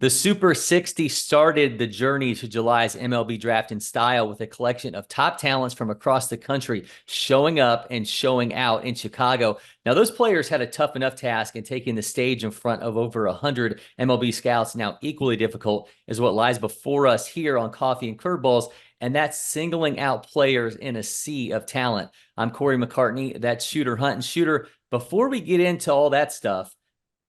The Super 60 started the journey to July's MLB draft in style with a collection of top talents from across the country showing up and showing out in Chicago. Now, those players had a tough enough task, and taking the stage in front of over 100 MLB scouts now equally difficult is what lies before us here on Coffee and Curveballs, and that's singling out players in a sea of talent. I'm Cory McCartney, that's Shooter Hunt. And Shooter, before we get into all that stuff,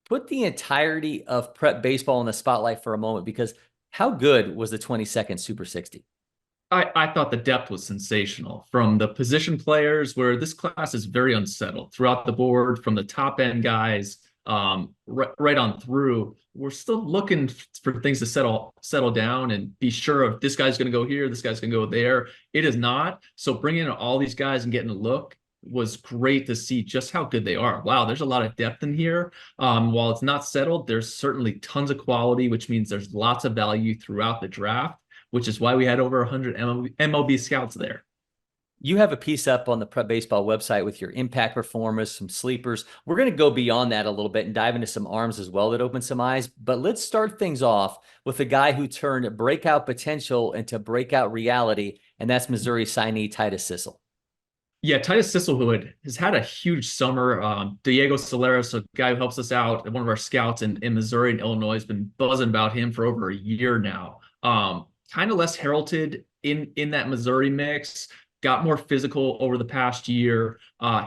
put the entirety of prep baseball in the spotlight for a moment, because how good was the 22nd Super 60? I thought the depth was sensational from the position players, where this class is very unsettled throughout the board, from the top end guys right on through. We're still looking for things to settle down and be sure of this guy's going to go here, this guy's going to go there. It is not. So bringing in all these guys and getting a look was great to see just how good they are. Wow, there's a lot of depth in here. While it's not settled, there's certainly tons of quality, which means there's lots of value throughout the draft, which is why we had over 100 MLB scouts there. You have a piece up on the Prep Baseball website with your impact performers, some sleepers. We're going to go beyond that a little bit and dive into some arms as well that open some eyes. But let's start things off with a guy who turned breakout potential into breakout reality, and that's Missouri signee Titus Sislé. Yeah, Titus Sislé, who has had a huge summer. Diego Solares, a guy who helps us out, one of our scouts in Missouri and Illinois, has been buzzing about him for over a year now. Kind of less heralded in that Missouri mix, got more physical over the past year.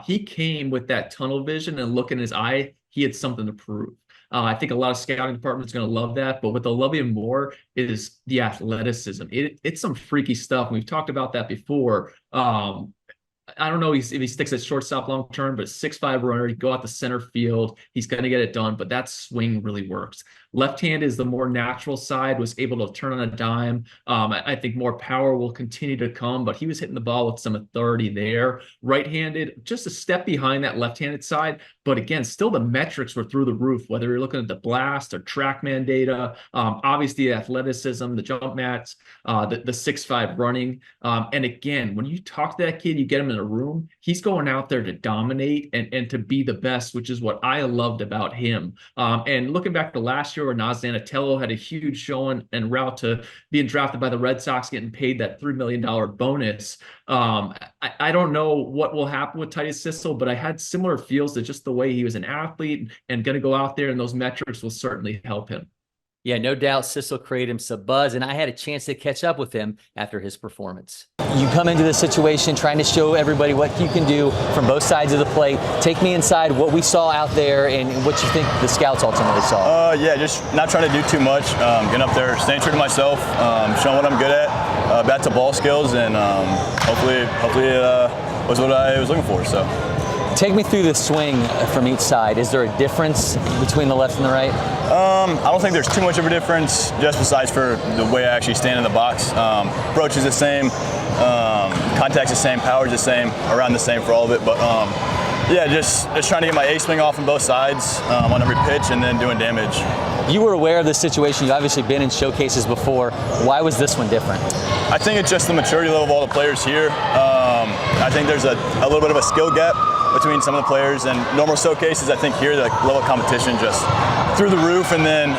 He came with that tunnel vision, and look in his eye, he had something to prove. I think a lot of scouting departments going to love that, but what they'll love even more is the athleticism. It's some freaky stuff. We've talked about that before. I don't know if he sticks at shortstop long term, but 6'5" runner, go out the center field, he's going to get it done. But that swing really works. Left hand is the more natural side, was able to turn on a dime. I think more power will continue to come, but he was hitting the ball with some authority there. Right-handed, just a step behind that left-handed side. But again, still the metrics were through the roof, whether you're looking at the blast or TrackMan data, obviously the athleticism, the jump mats, the 6'5" running. And again, when you talk to that kid, you get him in a room, he's going out there to dominate and to be the best, which is what I loved about him. And looking back to last year, where Nas Zanatello had a huge showing en route to being drafted by the Red Sox, getting paid that $3 million bonus. I don't know what will happen with Titus Sislé, but I had similar feels to just the way he was an athlete and going to go out there, and those metrics will certainly help him. Yeah, no doubt Sislé created him some buzz, and I had a chance to catch up with him after his performance. You come into this situation trying to show everybody what you can do from both sides of the plate. Take me inside what we saw out there and what you think the scouts ultimately saw. Yeah, just not trying to do too much. Getting up there, staying true to myself, showing what I'm good at, bat to ball skills, and hopefully was what I was looking for. So. Take me through the swing from each side. Is there a difference between the left and the right? I don't think there's too much of a difference, just besides for the way I actually stand in the box. Approach is the same, contact's the same, power's the same, around the same for all of it. But yeah, just trying to get my A swing off on both sides on every pitch, and then doing damage. You were aware of this situation. You've obviously been in showcases before. Why was this one different? I think it's just the maturity level of all the players here. I think there's a little bit of a skill gap between some of the players, and normal showcases, I think here the level of competition just through the roof. And then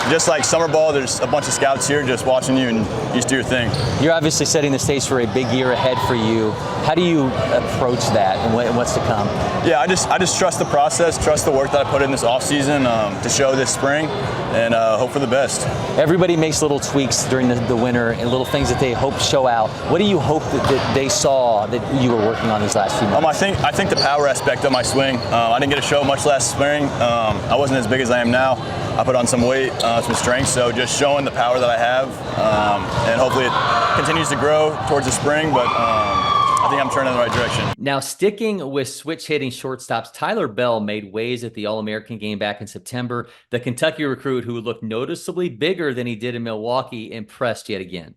just like summer ball, there's a bunch of scouts here just watching you, and you just do your thing. You're obviously setting the stage for a big year ahead for you. How do you approach that, and what's to come? Yeah, I just trust the process, trust the work that I put in this off season to show this spring, and hope for the best. Everybody makes little tweaks during the winter and little things that they hope show out. What do you hope that they saw that you were working on these last few months? I think the power aspect of my swing. I didn't get to show much last spring. I wasn't as big as I am now. I put on some weight, some strength, so just showing the power that I have, and hopefully it continues to grow towards the spring, but I think I'm turning in the right direction. Now, sticking with switch-hitting shortstops, Tyler Bell made waves at the All-American game back in September. The Kentucky recruit, who looked noticeably bigger than he did in Milwaukee, impressed yet again.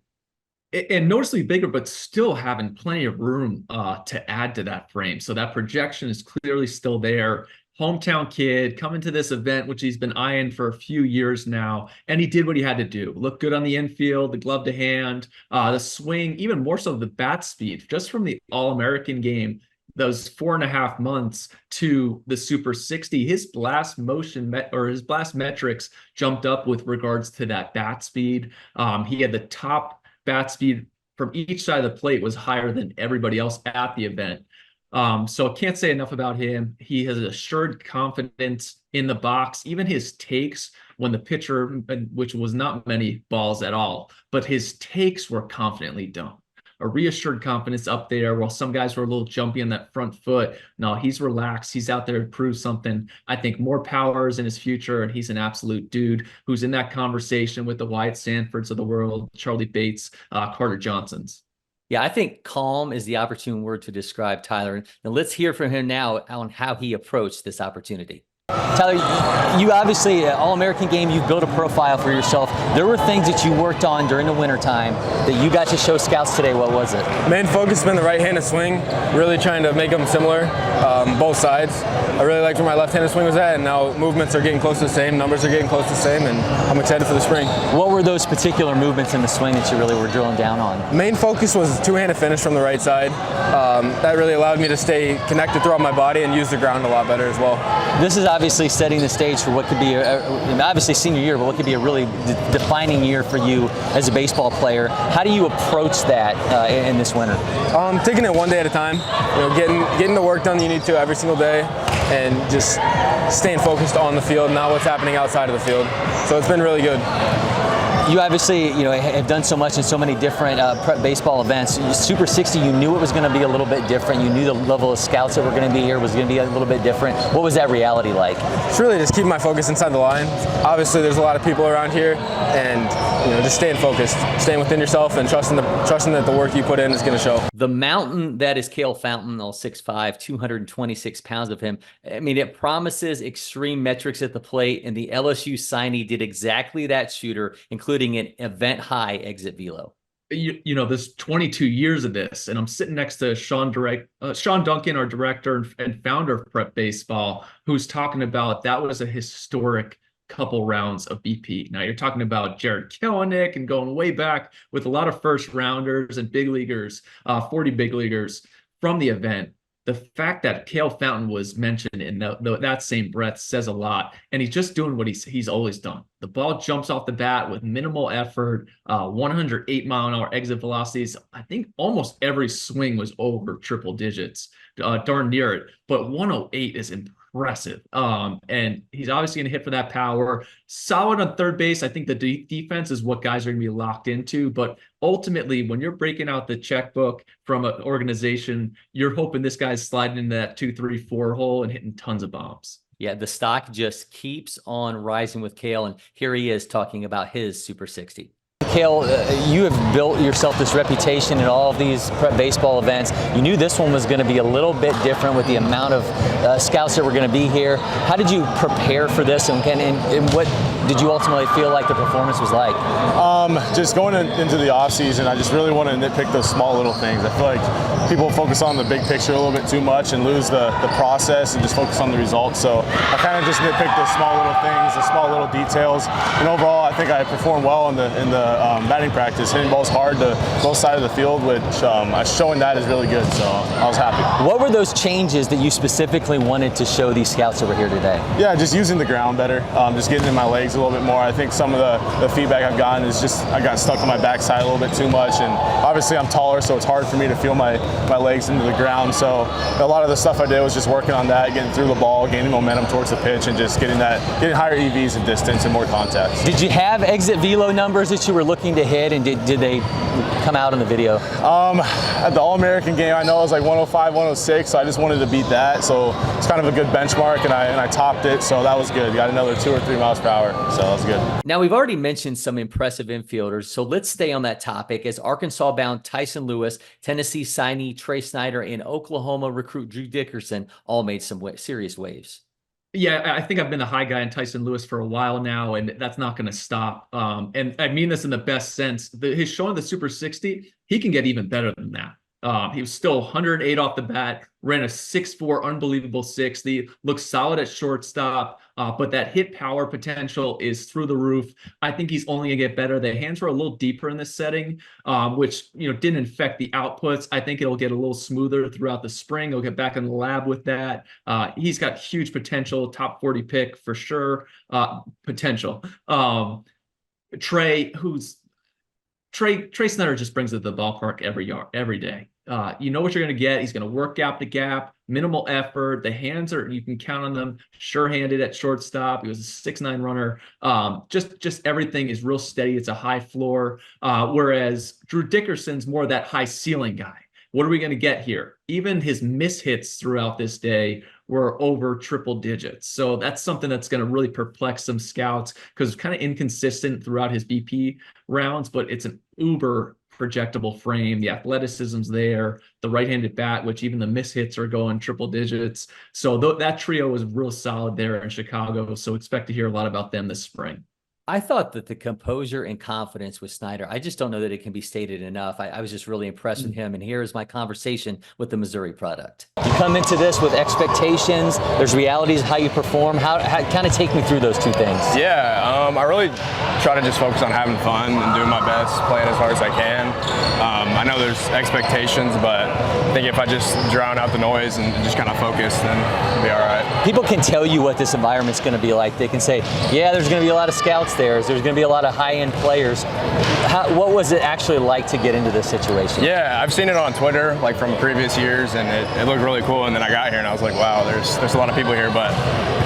And noticeably bigger, but still having plenty of room to add to that frame. So that projection is clearly still there. Hometown kid coming to this event, which he's been eyeing for a few years now, and he did what he had to do. Look good on the infield, the glove to hand, the swing, even more so the bat speed, just from the All-American game. those 4.5 months to the Super 60, his blast his blast metrics jumped up with regards to that bat speed. He had the top bat speed from each side of the plate was higher than everybody else at the event. So I can't say enough about him. He has assured confidence in the box. Even his takes when the pitcher, which was not many balls at all, but his takes were confidently done. A reassured confidence up there, while some guys were a little jumpy on that front foot. No, he's relaxed. He's out there to prove something. I think more power is in his future, and he's an absolute dude who's in that conversation with the Wyatt Sanfords of the world, Charlie Bates, Carter Johnsons. Yeah, I think calm is the opportune word to describe Tyler. And let's hear from him now on how he approached this opportunity. Tyler, you obviously, All-American game, you've built a profile for yourself. There were things that you worked on during the wintertime that you got to show scouts today. What was it? Main focus has been the right-handed swing, really trying to make them similar, both sides. I really liked where my left-handed swing was at, and now movements are getting close to the same, numbers are getting close to the same, and I'm excited for the spring. What were those particular movements in the swing that you really were drilling down on? Main focus was two-handed finish from the right side. That really allowed me to stay connected throughout my body and use the ground a lot better as well. This is obviously setting the stage for what could be, obviously senior year, but what could be a really defining year for you as a baseball player. How do you approach that in this winter? Taking it one day at a time, getting the work done you need to every single day, and just staying focused on the field, not what's happening outside of the field. So it's been really good. You obviously, have done so much in so many different prep baseball events. Super 60, you knew it was going to be a little bit different. You knew the level of scouts that were going to be here was going to be a little bit different. What was that reality like? It's really just keeping my focus inside the line. Obviously, there's a lot of people around here, and just staying focused, staying within yourself, and trusting that the work you put in is going to show. The mountain that is Kaelen Fountain, all 6'5", 226 pounds of him. I mean, it promises extreme metrics at the plate, and the LSU signee did exactly that, shooter, including an event high exit velo. There's 22 years of this, and I'm sitting next to Sean Duncan, our director and founder of Prep Baseball, who's talking about that was a historic couple rounds of BP. Now you're talking about Jared Kelenic and going way back with a lot of first rounders and big leaguers, 40 big leaguers from the event. The fact that Kaelen Fountain was mentioned in that same breath says a lot, and he's just doing what he's always done. The ball jumps off the bat with minimal effort, 108-mile-an-hour exit velocities. I think almost every swing was over triple digits, darn near it, but 108 is impressive. And he's obviously going to hit for that power. Solid on third base. I think the defense is what guys are going to be locked into, but ultimately, when you're breaking out the checkbook from an organization, you're hoping this guy's sliding into that 2, 3, 4 hole and hitting tons of bombs. Yeah, the stock just keeps on rising with Kaelen, and here he is talking about his Super 60. Kaelen, you have built yourself this reputation in all of these prep baseball events. You knew this one was going to be a little bit different with the amount of scouts that were going to be here. How did you prepare for this, and what did you ultimately feel like the performance was like? Just going into the off season, I just really want to nitpick those small little things. I feel like people focus on the big picture a little bit too much and lose the process and just focus on the results. So I kind of just nitpicked those small little things, the small little details. And overall, I think I performed well in the batting practice, hitting balls hard to both sides of the field, which showing that is really good. So I was happy. What were those changes that you specifically wanted to show these scouts over here today? Yeah, just using the ground better, just getting in my legs a little bit more. I think some of the feedback I've gotten is just I got stuck on my backside a little bit too much, and obviously I'm taller, so it's hard for me to feel my legs into the ground. So a lot of the stuff I did was just working on that, getting through the ball, gaining momentum towards the pitch, and just getting higher EVs and distance and more contacts. Did you have exit velo numbers that you were looking to hit, and did they come out in the video? At the All-American game, I know it was like 105, 106, so I just wanted to beat that. So it's kind of a good benchmark, and I topped it, so that was good. Got another 2 or 3 miles per hour, so that was good. Now, we've already mentioned some impressive infielders, so let's stay on that topic as Arkansas-bound Tyson Lewis, Tennessee signee Trey Snyder, and Oklahoma recruit Drew Dickerson all made some serious waves. Yeah, I think I've been the high guy in Tyson Lewis for a while now, and that's not going to stop. And I mean this in the best sense. His showing the Super 60, he can get even better than that. He was still 108 off the bat, ran a 6'4", unbelievable 60, looks solid at shortstop, but that hit power potential is through the roof. I think he's only going to get better. The hands were a little deeper in this setting, which didn't affect the outputs. I think it'll get a little smoother throughout the spring. He'll get back in the lab with that. He's got huge potential, top 40 pick for sure. Potential. Trey Snyder just brings it to the ballpark every day. You know what you're going to get. He's going to work gap to gap, minimal effort. The hands you can count on them. Sure-handed at shortstop. He was a 6'9" runner. Just everything is real steady. It's a high floor. Whereas Drew Dickerson's more of that high ceiling guy. What are we going to get here? Even his mishits throughout this day were over triple digits. So that's something that's going to really perplex some scouts because it's kind of inconsistent throughout his BP rounds, but it's an uber projectable frame. The athleticism's there, the right-handed bat, which even the mishits are going triple digits. So that trio was real solid there in Chicago. So expect to hear a lot about them this spring. I thought that the composure and confidence with Snyder, I just don't know that it can be stated enough. I was just really impressed with him. And here is my conversation with the Missouri product. You come into this with expectations. There's realities of how you perform. How kind of take me through those two things. Yeah, I really try to just focus on having fun and doing my best, playing as hard as I can. I know there's expectations, but I think if I just drown out the noise and just kind of focus, then it'll be all right. People can tell you what this environment's going to be like. They can say, yeah, there's going to be a lot of scouts there. There's going to be a lot of high-end players. What was it actually like to get into this situation? Yeah, I've seen it on Twitter, like from previous years, and it looked really cool. And then I got here and I was like, wow, there's a lot of people here. But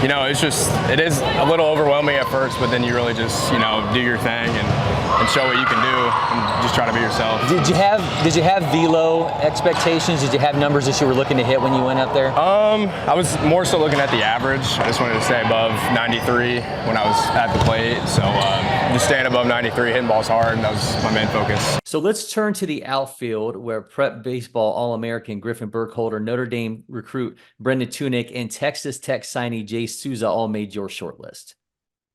it is a little overwhelming at first, but then you really just do your thing and show what you can do and just try to be yourself. Did you have velo expectations? Did you have numbers that you were looking to hit when you went up there? I was more so looking at the average. I just wanted to stay above 93 when I was at the plate. So just staying above 93, hitting balls hard, and that was my main focus. So let's turn to the outfield where Prep Baseball All-American Griffin Burkholder, Notre Dame recruit Brendan Tunick, and Texas Tech signee Jay Souza all made your short list.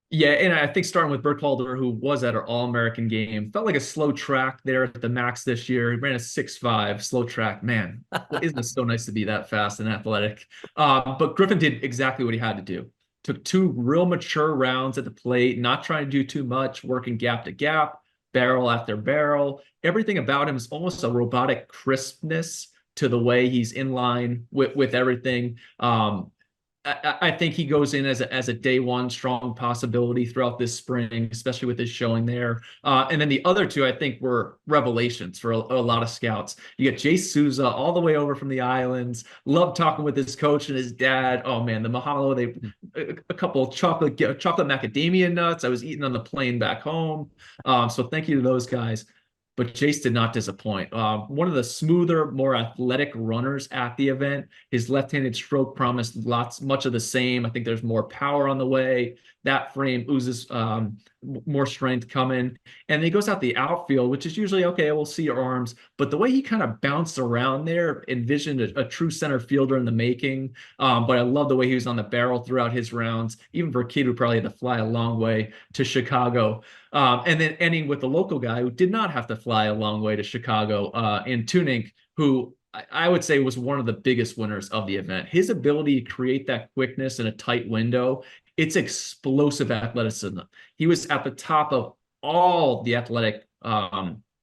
Yeah, and I think starting with Burkholder, who was at our All-American game, felt like a slow track there at the max this year. He ran a 6'5", slow track. Man, isn't it so nice to be that fast and athletic? But Griffin did exactly what he had to do. Took two real mature rounds at the plate, not trying to do too much, working gap to gap, barrel after barrel. Everything about him is almost a robotic crispness to the way he's in line with everything. I think he goes in as a day one strong possibility throughout this spring, especially with his showing there. And then the other two, I think, were revelations for a lot of scouts. You get Jay Souza all the way over from the islands. Love talking with his coach and his dad. Oh man, the Mahalo, a couple of chocolate macadamia nuts I was eating on the plane back home. So thank you to those guys. But Jace did not disappoint. One of the smoother, more athletic runners at the event. His left-handed stroke promised much of the same. I think there's more power on the way. That frame oozes more strength coming. And then he goes out the outfield, which is usually, okay, we'll see your arms. But the way he kind of bounced around there, envisioned a true center fielder in the making. But I love the way he was on the barrel throughout his rounds, even for a kid who probably had to fly a long way to Chicago. And then ending with the local guy who did not have to fly a long way to Chicago, in Tunick, who I would say was one of the biggest winners of the event. His ability to create that quickness in a tight window, it's explosive athleticism. He was at the top of all the athletic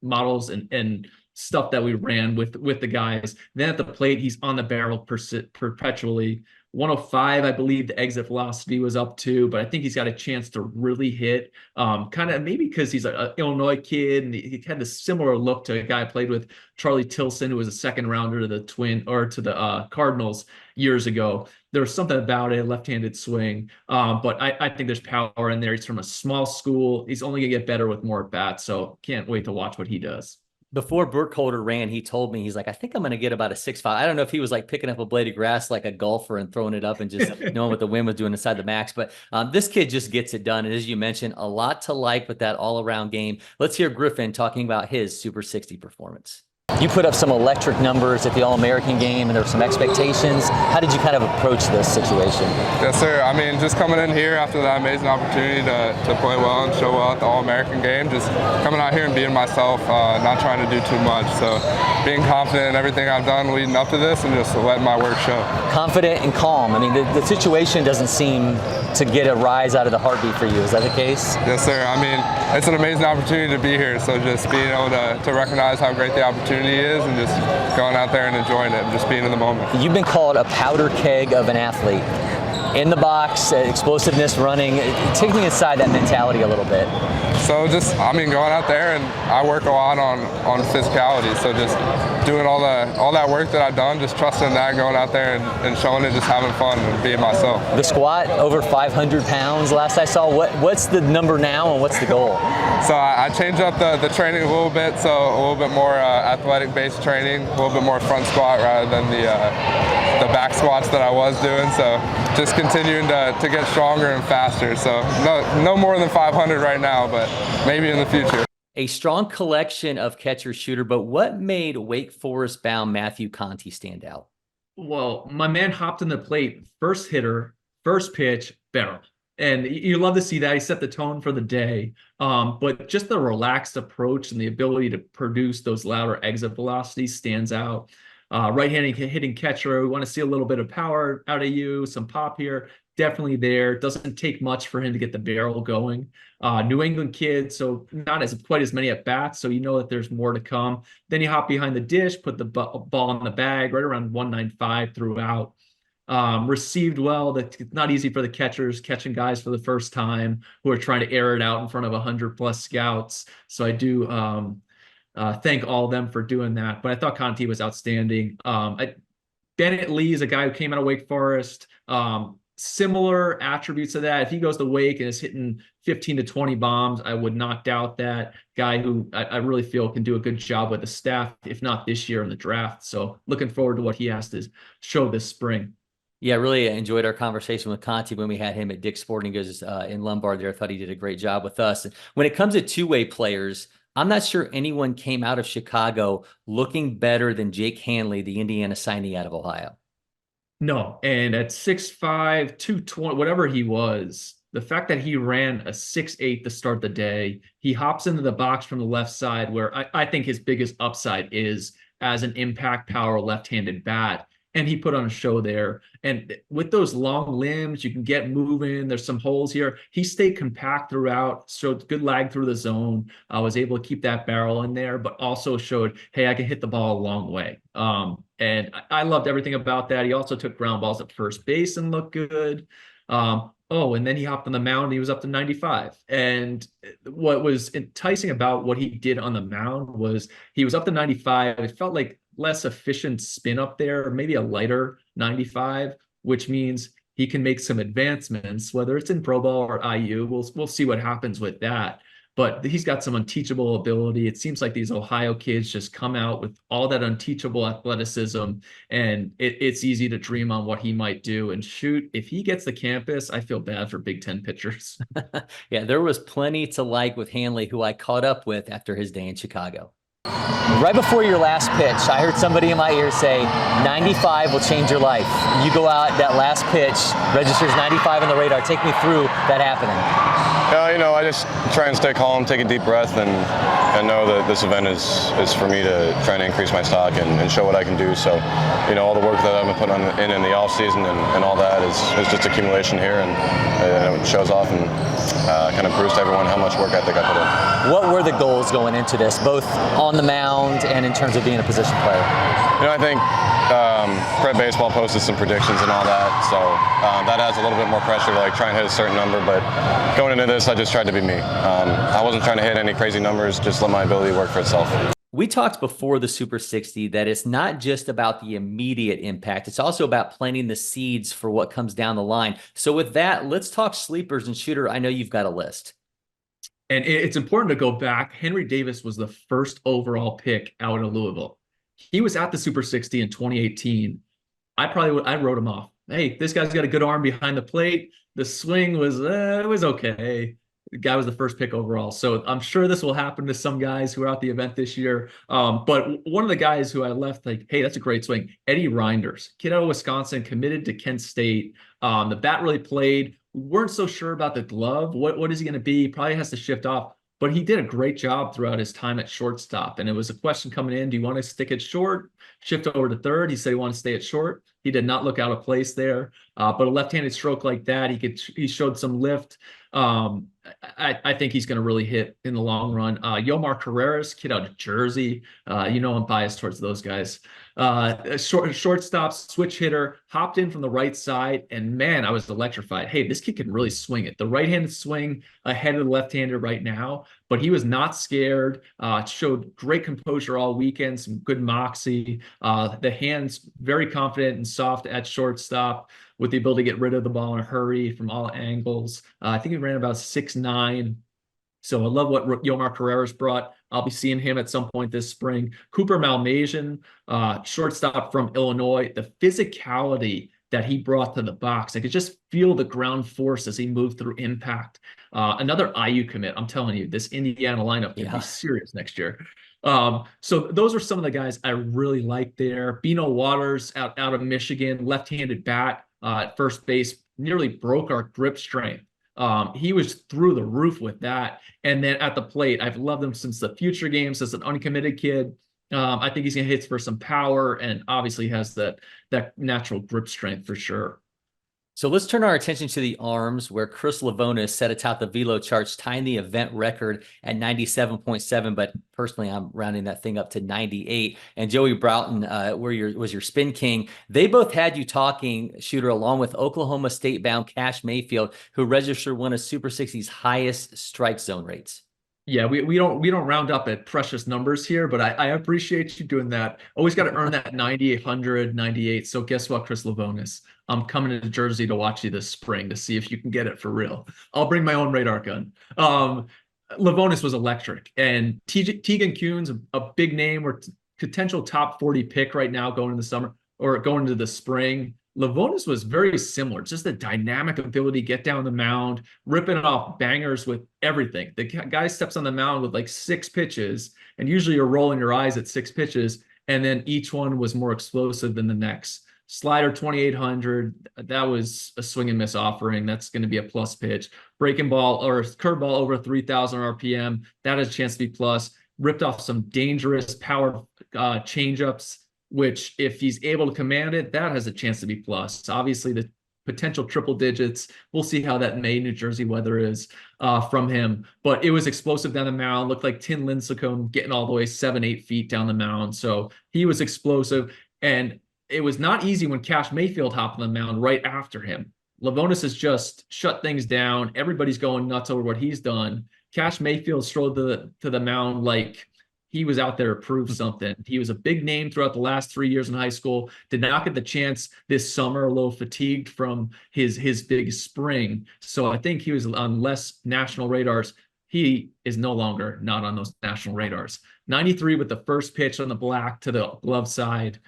models and stuff that we ran with the guys. Then at the plate, he's on the barrel perpetually. 105, I believe the exit velocity was up to, but I think he's got a chance to really hit. Kind of maybe because he's an Illinois kid and he had this similar look to a guy I played with, Charlie Tilson, who was a second rounder to the Cardinals years ago. There was something about it, left-handed swing. But I think there's power in there. He's from a small school. He's only gonna get better with more at bats. So can't wait to watch what he does. Before Burkholder ran, he told me, he's like, I think I'm going to get about a 6'5". I don't know if he was like picking up a blade of grass like a golfer and throwing it up and just knowing what the wind was doing inside the max. But this kid just gets it done. And as you mentioned, a lot to like with that all-around game. Let's hear Griffin talking about his Super 60 performance. You put up some electric numbers at the All-American game, and there were some expectations. How did you kind of approach this situation? Yes, sir. I mean, just coming in here after that amazing opportunity to play well and show well at the All-American game, just coming out here and being myself, not trying to do too much. So being confident in everything I've done leading up to this and just letting my work show. Confident and calm. I mean, the situation doesn't seem to get a rise out of the heartbeat for you. Is that the case? Yes, sir. I mean, it's an amazing opportunity to be here. So just being able to recognize how great the opportunity is and just going out there and enjoying it and just being in the moment. You've been called a powder keg of an athlete. In the box, explosiveness, running. Take me inside that mentality a little bit. So just, I mean, going out there, and I work a lot on physicality. So just doing all that work that I've done, just trusting that, going out there and showing it, just having fun and being myself. The squat, over 500 pounds last I saw. What's the number now and what's the goal? So I changed up the training a little bit, so a little bit more athletic-based training, a little bit more front squat rather than the back squats that I was doing. So just continuing to get stronger and faster. So no more than 500 right now, but maybe in the future. A strong collection of catcher-shooter, but what made Wake Forest-bound Matthew Conti stand out? Well, my man hopped in the plate, first hitter, first pitch, barrel. And you love to see that. He set the tone for the day. But just the relaxed approach and the ability to produce those louder exit velocities stands out. Right-handed hitting catcher, we want to see a little bit of power out of you, some pop here. Definitely there. Doesn't take much for him to get the barrel going. New England kid, so not quite as many at bats, so you know that there's more to come. Then you hop behind the dish, put the ball in the bag, right around 195 throughout. Received well. That's not easy for the catchers, catching guys for the first time who are trying to air it out in front of 100+ scouts. So I do thank all of them for doing that. But I thought Conti was outstanding. Bennett Lee is a guy who came out of Wake Forest. Similar attributes to that. If he goes to Wake and is hitting 15 to 20 bombs, I would not doubt that. Guy who I really feel can do a good job with the staff, if not this year in the draft. So looking forward to what he has to show this spring. Yeah, really enjoyed our conversation with Conti when we had him at Dick's Sporting Goods in Lombard there. I thought he did a great job with us. When it comes to two-way players, I'm not sure anyone came out of Chicago looking better than Jake Hanley, the Indiana signee out of Ohio. No, and at 6'5", 220, whatever he was, the fact that he ran a 6'8" to start the day, he hops into the box from the left side where I think his biggest upside is as an impact power left-handed bat. And he put on a show there. And with those long limbs, you can get moving. There's some holes here. He stayed compact throughout, showed good lag through the zone. I was able to keep that barrel in there, but also showed, hey, I can hit the ball a long way. And I loved everything about that. He also took ground balls at first base and looked good. And then he hopped on the mound and he was up to 95. And what was enticing about what he did on the mound was he was up to 95. It felt like less efficient spin up there, or maybe a lighter 95, which means he can make some advancements, whether it's in pro ball or IU. We'll see what happens with that. But he's got some unteachable ability. It seems like these Ohio kids just come out with all that unteachable athleticism, and it's easy to dream on what he might do. And shoot, if he gets the campus, I feel bad for Big Ten pitchers. Yeah, there was plenty to like with Hanley, who I caught up with after his day in Chicago. Right before your last pitch, I heard somebody in my ear say, 95 will change your life. You go out, that last pitch registers 95 on the radar. Take me through that happening. I just try and stay calm, take a deep breath, and know that this event is for me to try and increase my stock and show what I can do. So, all the work that I've been putting in the off season and all that is just accumulation here, and it shows off and kind of proves to everyone how much work ethic I put in. What were the goals going into this, both on the mound and in terms of being a position player? I think Prep Baseball posted some predictions and all that, so that adds a little bit more pressure to try and hit a certain number. But going into this, I just tried to be me. I wasn't trying to hit any crazy numbers, just let my ability work for itself. We talked before the Super 60 that it's not just about the immediate impact. It's also about planting the seeds for what comes down the line. So with that, let's talk sleepers. And Shooter, I know you've got a list. And it's important to go back. Henry Davis was the first overall pick out of Louisville. He was at the Super 60 in 2018. I wrote him off. Hey, this guy's got a good arm behind the plate. The swing was it was okay. The guy was the first pick overall. So I'm sure this will happen to some guys who are at the event this year. But one of the guys who I left, like, hey, that's a great swing. Eddie Reinders, kid out of Wisconsin, committed to Kent State. The bat really played. We weren't so sure about the glove. What is he going to be? He probably has to shift off. But he did a great job throughout his time at shortstop. And it was a question coming in, do you want to stick at short, shift over to third? He said he wanted to stay at short. He did not look out of place there. But a left-handed stroke like that, he showed some lift. I think he's going to really hit in the long run. Yomar Carreras, kid out of Jersey. I'm biased towards those guys. Shortstop, switch hitter, hopped in from the right side, and man, I was electrified. Hey, this kid can really swing it. The right-handed swing ahead of the left-hander right now, but he was not scared. Showed great composure all weekend, some good moxie. The hands very confident and soft at shortstop, with the ability to get rid of the ball in a hurry from all angles. I think he ran about 6'9". So I love what Yomar Carreras brought. I'll be seeing him at some point this spring. Cooper Malmasian, shortstop from Illinois. The physicality that he brought to the box, I could just feel the ground force as he moved through impact. Another IU commit. I'm telling you, this Indiana lineup can be serious next year. So those are some of the guys I really like there. Bino Waters out of Michigan, left-handed bat at first base, nearly broke our grip strength. He was through the roof with that. And then at the plate, I've loved him since the future games as an uncommitted kid. I think he's going to hit for some power, and obviously has that natural grip strength for sure. So let's turn our attention to the arms, where Chris Lavonis set atop the velo charts, tying the event record at 97.7. But personally, I'm rounding that thing up to 98. And Joey Broughton, was your spin king. They both had you talking, Shooter, along with Oklahoma State-bound Cash Mayfield, who registered one of Super 60's highest strike zone rates. Yeah, we don't round up at precious numbers here, but I appreciate you doing that. Always got to earn that 90, 100, 98. So guess what, Chris Lavonis? I'm coming to Jersey to watch you this spring to see if you can get it for real. I'll bring my own radar gun. Lavonis was electric, and Tegan Kuhn's a big name, or potential top 40 pick right now going into the summer or going into the spring. Lavonis was very similar, just the dynamic ability to get down the mound, ripping off bangers with everything. The guy steps on the mound with like 6 pitches, and usually you're rolling your eyes at 6 pitches, and then each one was more explosive than the next. Slider 2,800, that was a swing and miss offering. That's going to be a plus pitch. Breaking ball or curveball over 3,000 RPM, that has a chance to be plus. Ripped off some dangerous power changeups, which if he's able to command it, that has a chance to be plus. Obviously, the potential triple digits, we'll see how that May New Jersey weather is from him. But it was explosive down the mound, looked like Tin Lincecum getting all the way 7-8 feet down the mound. So he was explosive, and it was not easy when Cash Mayfield hopped on the mound right after him. Lavonis has just shut things down. Everybody's going nuts over what he's done. Cash Mayfield strolled to the mound like he was out there to prove something. He was a big name throughout the last 3 years in high school. Did not get the chance this summer, a little fatigued from his big spring. So I think he was on less national radars. He is no longer not on those national radars. 93 with the first pitch on the black to the glove side.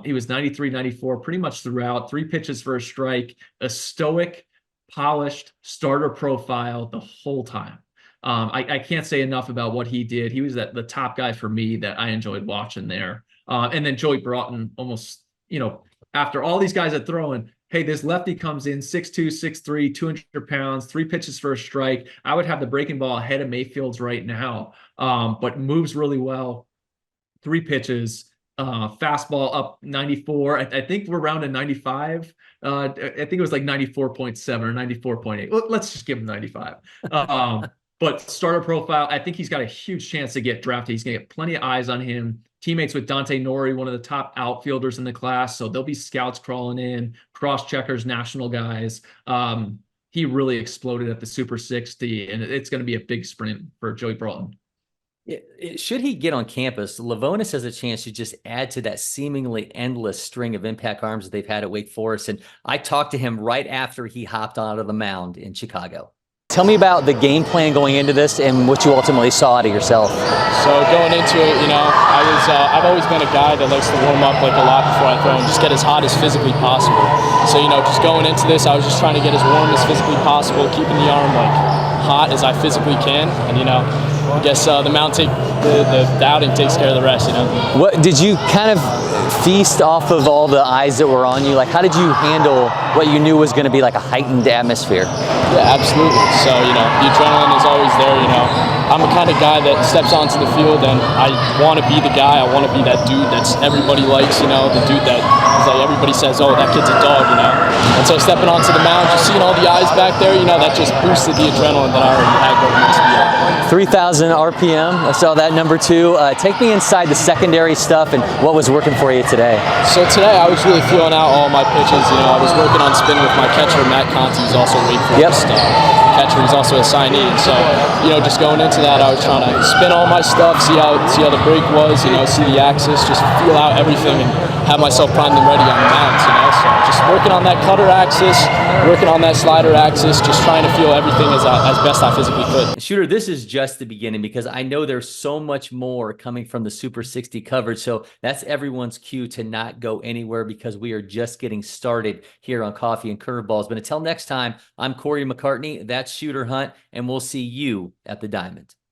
He was 93, 94 pretty much throughout. 3 pitches for a strike. A stoic, polished starter profile the whole time. I can't say enough about what he did. He was the top guy for me that I enjoyed watching there. And then Joey Broughton, almost, after all these guys are throwing, hey, this lefty comes in 6'2", 6'3", 200 pounds, 3 pitches for a strike. I would have the breaking ball ahead of Mayfield's right now, but moves really well. 3 pitches, fastball up 94. I think we're around a 95. I think it was like 94.7 or 94.8. Let's just give him 95. But starter profile, I think he's got a huge chance to get drafted. He's going to get plenty of eyes on him. Teammates with Dante Nori, one of the top outfielders in the class. So there'll be scouts crawling in, cross-checkers, national guys. He really exploded at the Super 60, and it's going to be a big sprint for Joey Broughton. Should he get on campus, Lavonis has a chance to just add to that seemingly endless string of impact arms that they've had at Wake Forest. And I talked to him right after he hopped onto the mound in Chicago. Tell me about the game plan going into this and what you ultimately saw out of yourself. So going into it, I've always been a guy that likes to warm up a lot before I throw and just get as hot as physically possible. So, just going into this, I was just trying to get as warm as physically possible, keeping the arm hot as I physically can, and I guess the outing takes care of the rest. What did you kind of feast off of all the eyes that were on you? Like, how did you handle what you knew was going to be like a heightened atmosphere? Yeah, absolutely. So the adrenaline is always there. I'm the kind of guy that steps onto the field, and I want to be the guy. I want to be that dude that's everybody likes. The dude that is like everybody says, oh, that kid's a dog. And so stepping onto the mound, just seeing all the eyes back there, that just boosted the adrenaline that I already had going into the outing. 3,000 RPM. I saw that number 2. Take me inside the secondary stuff and what was working for you today. So today I was really feeling out all my pitches. I was working on spin with my catcher, McCartney, who's also a Wake Forest catcher. He's also a signee. And so, just going into that, I was trying to spin all my stuff, see how the break was, see the axis, just feel out everything and have myself primed and ready on the mound. So just working on that cutter axis, working on that slider axis, just trying to feel everything as best I physically could. Shooter, this is just the beginning because I know there's so much more coming from the Super 60 coverage. So that's everyone's cue to not go anywhere because we are just getting started here on Coffee and Curveballs. But until next time, I'm Cory McCartney. That's Shooter Hunt, and we'll see you at the Diamond.